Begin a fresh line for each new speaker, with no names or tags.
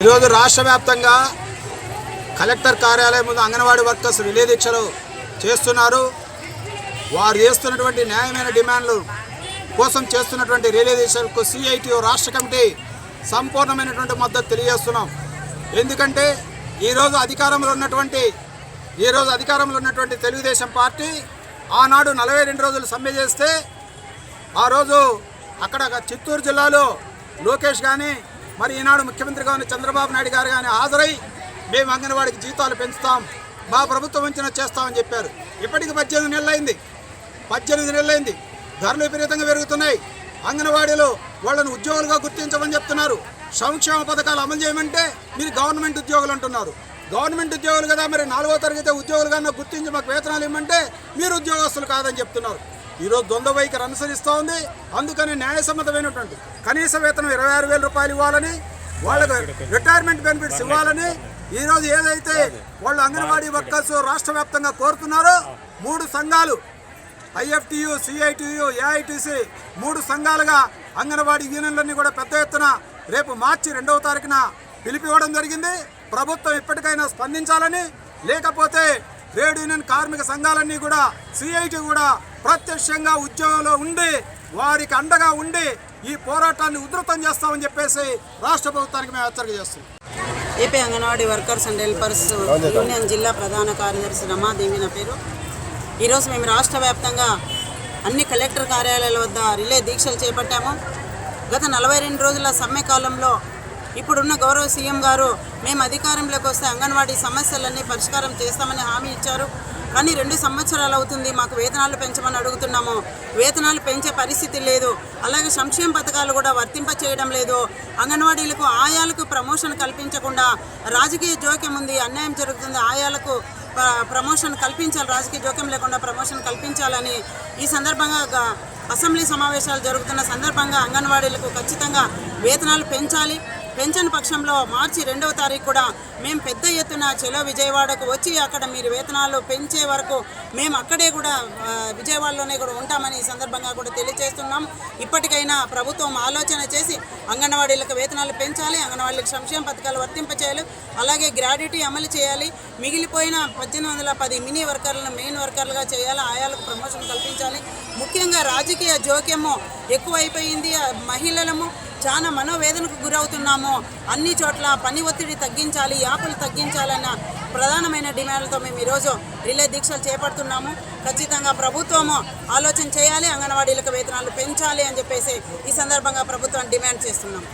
ఈరోజు రాష్ట్ర వ్యాప్తంగా కలెక్టర్ కార్యాలయం ముందు అంగన్వాడీ వర్కర్స్ రిలే దీక్షలు చేస్తున్నారు. వారు చేస్తున్నటువంటి న్యాయమైన డిమాండ్లు కోసం చేస్తున్నటువంటి రిలే దీక్షలకు సిఐటియు రాష్ట్ర కమిటీ సంపూర్ణమైనటువంటి మద్దతు తెలియజేస్తున్నాం. ఎందుకంటే ఈరోజు అధికారంలో ఉన్నటువంటి తెలుగుదేశం పార్టీ ఆనాడు 42 రోజులు సమ్మె చేస్తే ఆ రోజు అక్కడ చిత్తూరు జిల్లాలో లోకేష్ కానీ మరి ఈనాడు ముఖ్యమంత్రిగా ఉన్న చంద్రబాబు నాయుడు గారు కానీ హాజరై మేము అంగన్వాడికి జీతాలు పెంచుతాం, మా ప్రభుత్వం వంచిన చేస్తామని చెప్పారు. ఇప్పటికి 18 నెలలైంది. ధరలు విపరీతంగా పెరుగుతున్నాయి. అంగన్వాడీలో వాళ్ళని ఉద్యోగులుగా గుర్తించమని చెప్తున్నారు. సంక్షేమ పథకాలు అమలు చేయమంటే మీరు గవర్నమెంట్ ఉద్యోగులు అంటున్నారు. గవర్నమెంట్ ఉద్యోగులు కదా, మరి 4వ తరగతి ఉద్యోగులుగా గుర్తించి మాకు వేతనాలు ఇవ్వమంటే మీరు ఉద్యోగస్తులు కాదని చెప్తున్నారు. ఈరోజు ద్వంద్వ వైఖరి అనుసరిస్తూ ఉంది. అందుకని న్యాయసమ్మతమైనటువంటి కనీస వేతనం 26,000 రూపాయలు ఇవ్వాలని, వాళ్ళకు రిటైర్మెంట్ బెనిఫిట్స్ ఇవ్వాలని ఈరోజు ఏదైతే వాళ్ళు అంగన్వాడీ వర్కర్స్ రాష్ట్ర వ్యాప్తంగా కోరుతున్నారో 3 సంఘాలు ఐఎఫ్టియు, సిఐటియు, ఏఐటిసి 3 సంఘాలుగా అంగన్వాడీ యూనియన్లన్నీ కూడా పెద్ద ఎత్తున రేపు మార్చి 2వ తారీఖున పిలిపివ్వడం జరిగింది. ప్రభుత్వం ఇప్పటికైనా స్పందించాలని, లేకపోతే ట్రేడ్ యూనియన్ కార్మిక సంఘాలన్నీ కూడా సిఐటి కూడా ప్రత్యక్షంగా ఉద్యోగంలో ఉండి వారికి అండగా ఉండి ఈ పోరాటాన్ని ఉధృతం చేస్తామని చెప్పేసి రాష్ట్ర ప్రభుత్వానికి మేము హెచ్చరిక చేస్తున్నాం.
AP anganwadi workers and helpers union జిల్లా ప్రధాన కార్యదర్శి రమాదేవి నా పేరు. ఈరోజు మేము రాష్ట్ర వ్యాప్తంగా అన్ని కలెక్టర్ కార్యాలయాల వద్ద రిలే దీక్షలు చేపట్టాము. గత 42 రోజుల సమ్మె కాలంలో ఇప్పుడున్న గౌరవ సీఎం గారు మేము అధికారంలోకి వస్తే అంగన్వాడీ సమస్యలన్నీ పరిష్కారం చేస్తామని హామీ ఇచ్చారు. కానీ 2 సంవత్సరాలు అవుతుంది, మాకు వేతనాలు పెంచమని అడుగుతున్నాము. వేతనాలు పెంచే పరిస్థితి లేదు. అలాగే సంక్షేమ పథకాలు కూడా వర్తింప చేయడం లేదు. అంగన్వాడీలకు ఆయాలకు ప్రమోషన్ కల్పించకుండా రాజకీయ జోక్యం ఉంది, అన్యాయం జరుగుతుంది. ఆయాలకు ప్రమోషన్ కల్పించాలి, రాజకీయ జోక్యం లేకుండా ప్రమోషన్ కల్పించాలని ఈ సందర్భంగా అసెంబ్లీ సమావేశాలు జరుగుతున్న సందర్భంగా అంగన్వాడీలకు ఖచ్చితంగా వేతనాలు పెంచాలి. పెంచని పక్షంలో మార్చి 2వ తారీఖు కూడా మేము పెద్ద ఎత్తున చెలో విజయవాడకు వచ్చి అక్కడ మీరు వేతనాలు పెంచే వరకు మేము అక్కడే కూడా విజయవాడలోనే కూడా ఉంటామని ఈ సందర్భంగా కూడా తెలియజేస్తున్నాం. ఇప్పటికైనా ప్రభుత్వం ఆలోచన చేసి అంగన్వాడీలకు వేతనాలు పెంచాలి, అంగన్వాడీలకు సంక్షేమ పథకాలు వర్తింపచేయాలి, అలాగే గ్రాడ్యుటీ అమలు చేయాలి. మిగిలిపోయిన 1810 మినీ వర్కర్లను మెయిన్ వర్కర్లుగా చేయాలి, ఆయాలకు ప్రమోషన్ కల్పించాలి. ముఖ్యంగా రాజకీయ జోక్యము ఎక్కువైపోయింది. మహిళలము చాలా మనోవేదనకు గురవుతున్నాము. అన్ని చోట్ల పని ఒత్తిడి తగ్గించాలి, యాపులు తగ్గించాలన్న ప్రధానమైన డిమాండ్లతో మేము ఈరోజు రిలే దీక్షలు చేపడుతున్నాము. ఖచ్చితంగా ప్రభుత్వము ఆలోచన చేయాలి, అంగన్వాడీలకు వేతనాలు పెంచాలి అని చెప్పేసి ఈ సందర్భంగా ప్రభుత్వాన్ని డిమాండ్ చేస్తున్నాము.